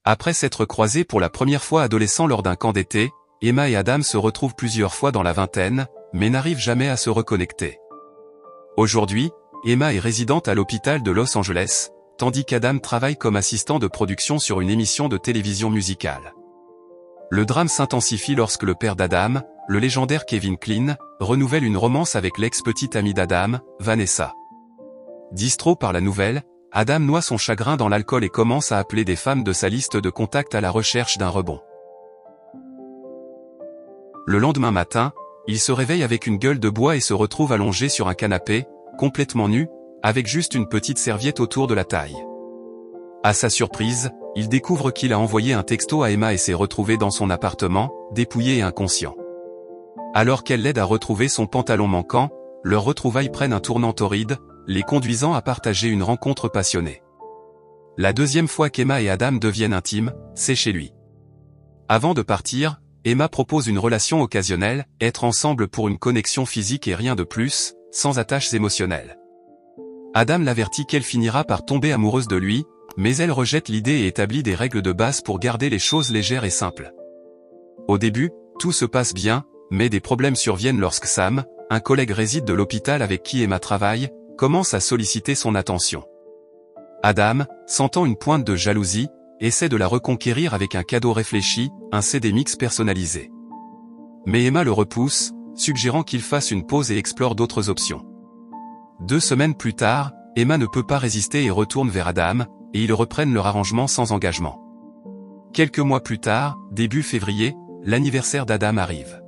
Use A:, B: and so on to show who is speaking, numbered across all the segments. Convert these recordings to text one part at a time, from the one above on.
A: Après s'être croisés pour la première fois adolescents lors d'un camp d'été, Emma et Adam se retrouvent plusieurs fois dans la vingtaine, mais n'arrivent jamais à se reconnecter. Aujourd'hui, Emma est résidente à l'hôpital de Los Angeles, tandis qu'Adam travaille comme assistant de production sur une émission de télévision musicale. Le drame s'intensifie lorsque le père d'Adam, le légendaire Kevin Kline, renouvelle une romance avec l'ex-petite amie d'Adam, Vanessa. Distrait par la nouvelle, Adam noie son chagrin dans l'alcool et commence à appeler des femmes de sa liste de contacts à la recherche d'un rebond. Le lendemain matin, il se réveille avec une gueule de bois et se retrouve allongé sur un canapé, complètement nu, avec juste une petite serviette autour de la taille. À sa surprise, il découvre qu'il a envoyé un texto à Emma et s'est retrouvé dans son appartement, dépouillé et inconscient. Alors qu'elle l'aide à retrouver son pantalon manquant, leurs retrouvailles prennent un tournant torride, les conduisant à partager une rencontre passionnée. La deuxième fois qu'Emma et Adam deviennent intimes, c'est chez lui. Avant de partir, Emma propose une relation occasionnelle, être ensemble pour une connexion physique et rien de plus, sans attaches émotionnelles. Adam l'avertit qu'elle finira par tomber amoureuse de lui, mais elle rejette l'idée et établit des règles de base pour garder les choses légères et simples. Au début, tout se passe bien, mais des problèmes surviennent lorsque Sam, un collègue réside de l'hôpital avec qui Emma travaille, commence à solliciter son attention. Adam, sentant une pointe de jalousie, essaie de la reconquérir avec un cadeau réfléchi, un CD mix personnalisé. Mais Emma le repousse, suggérant qu'il fasse une pause et explore d'autres options. 2 semaines plus tard, Emma ne peut pas résister et retourne vers Adam, et ils reprennent leur arrangement sans engagement. Quelques mois plus tard, début février, l'anniversaire d'Adam arrive.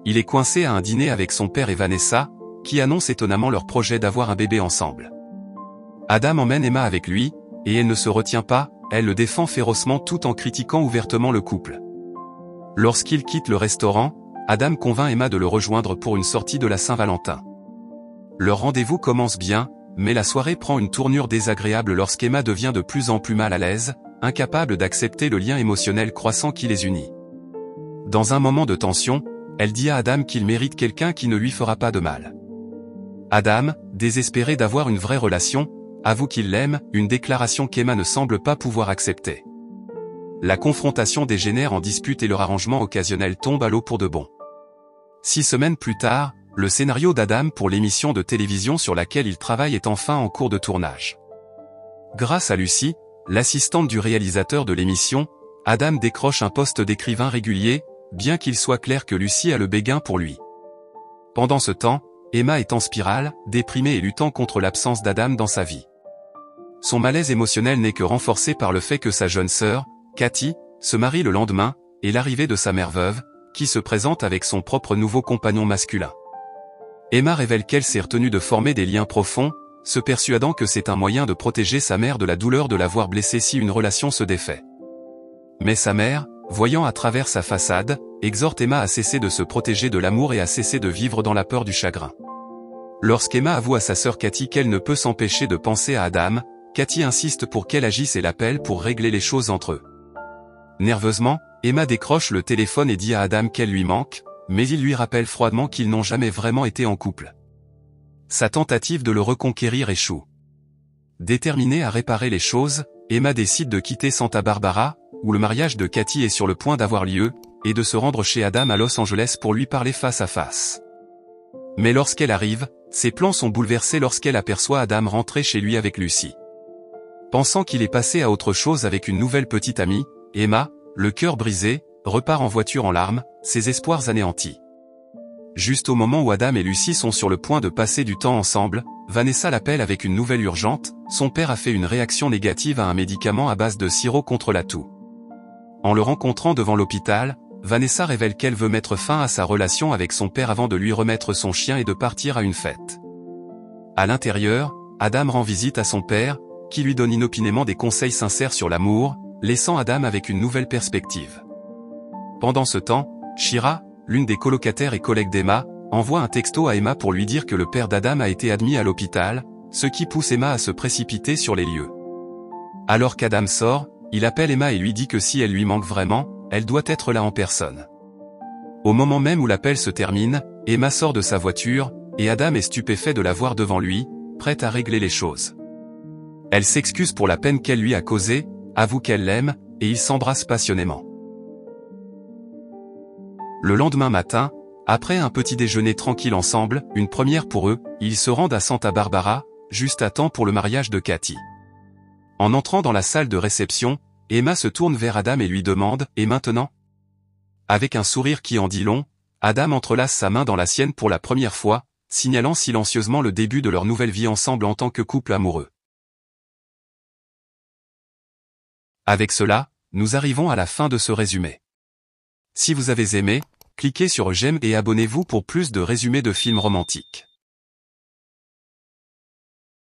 A: Il est coincé à un dîner avec son père et Vanessa, qui annoncent étonnamment leur projet d'avoir un bébé ensemble. Adam emmène Emma avec lui, et elle ne se retient pas, elle le défend férocement tout en critiquant ouvertement le couple. Lorsqu'il quitte le restaurant, Adam convainc Emma de le rejoindre pour une sortie de la Saint-Valentin. Leur rendez-vous commence bien, mais la soirée prend une tournure désagréable lorsqu'Emma devient de plus en plus mal à l'aise, incapable d'accepter le lien émotionnel croissant qui les unit. Dans un moment de tension, elle dit à Adam qu'il mérite quelqu'un qui ne lui fera pas de mal. Adam, désespéré d'avoir une vraie relation, avoue qu'il l'aime, une déclaration qu'Emma ne semble pas pouvoir accepter. La confrontation dégénère en dispute et leur arrangement occasionnel tombe à l'eau pour de bon. 6 semaines plus tard, le scénario d'Adam pour l'émission de télévision sur laquelle il travaille est enfin en cours de tournage. Grâce à Lucy, l'assistante du réalisateur de l'émission, Adam décroche un poste d'écrivain régulier, bien qu'il soit clair que Lucy a le béguin pour lui. Pendant ce temps, Emma est en spirale, déprimée et luttant contre l'absence d'Adam dans sa vie. Son malaise émotionnel n'est que renforcé par le fait que sa jeune sœur, Cathy, se marie le lendemain, et l'arrivée de sa mère veuve, qui se présente avec son propre nouveau compagnon masculin. Emma révèle qu'elle s'est retenue de former des liens profonds, se persuadant que c'est un moyen de protéger sa mère de la douleur de l'avoir blessée si une relation se défait. Mais sa mère, voyant à travers sa façade, exhorte Emma à cesser de se protéger de l'amour et à cesser de vivre dans la peur du chagrin. Lorsqu'Emma avoue à sa sœur Cathy qu'elle ne peut s'empêcher de penser à Adam, Cathy insiste pour qu'elle agisse et l'appelle pour régler les choses entre eux. Nerveusement, Emma décroche le téléphone et dit à Adam qu'elle lui manque, mais il lui rappelle froidement qu'ils n'ont jamais vraiment été en couple. Sa tentative de le reconquérir échoue. Déterminée à réparer les choses, Emma décide de quitter Santa Barbara, où le mariage de Cathy est sur le point d'avoir lieu, et de se rendre chez Adam à Los Angeles pour lui parler face à face. Mais lorsqu'elle arrive, ses plans sont bouleversés lorsqu'elle aperçoit Adam rentrer chez lui avec Lucy. Pensant qu'il est passé à autre chose avec une nouvelle petite amie, Emma, le cœur brisé, repart en voiture en larmes, ses espoirs anéantis. Juste au moment où Adam et Lucy sont sur le point de passer du temps ensemble, Vanessa l'appelle avec une nouvelle urgente, son père a fait une réaction négative à un médicament à base de sirop contre la toux. En le rencontrant devant l'hôpital, Vanessa révèle qu'elle veut mettre fin à sa relation avec son père avant de lui remettre son chien et de partir à une fête. À l'intérieur, Adam rend visite à son père, qui lui donne inopinément des conseils sincères sur l'amour, laissant Adam avec une nouvelle perspective. Pendant ce temps, Shira, l'une des colocataires et collègues d'Emma, envoie un texto à Emma pour lui dire que le père d'Adam a été admis à l'hôpital, ce qui pousse Emma à se précipiter sur les lieux. Alors qu'Adam sort, il appelle Emma et lui dit que si elle lui manque vraiment, elle doit être là en personne. Au moment même où l'appel se termine, Emma sort de sa voiture, et Adam est stupéfait de la voir devant lui, prête à régler les choses. Elle s'excuse pour la peine qu'elle lui a causée, avoue qu'elle l'aime, et ils s'embrassent passionnément. Le lendemain matin, après un petit déjeuner tranquille ensemble, une première pour eux, ils se rendent à Santa Barbara, juste à temps pour le mariage de Katie. En entrant dans la salle de réception, Emma se tourne vers Adam et lui demande « Et maintenant ?» Avec un sourire qui en dit long, Adam entrelace sa main dans la sienne pour la première fois, signalant silencieusement le début de leur nouvelle vie ensemble en tant que couple amoureux. Avec cela, nous arrivons à la fin de ce résumé. Si vous avez aimé, cliquez sur j'aime et abonnez-vous pour plus de résumés de films romantiques.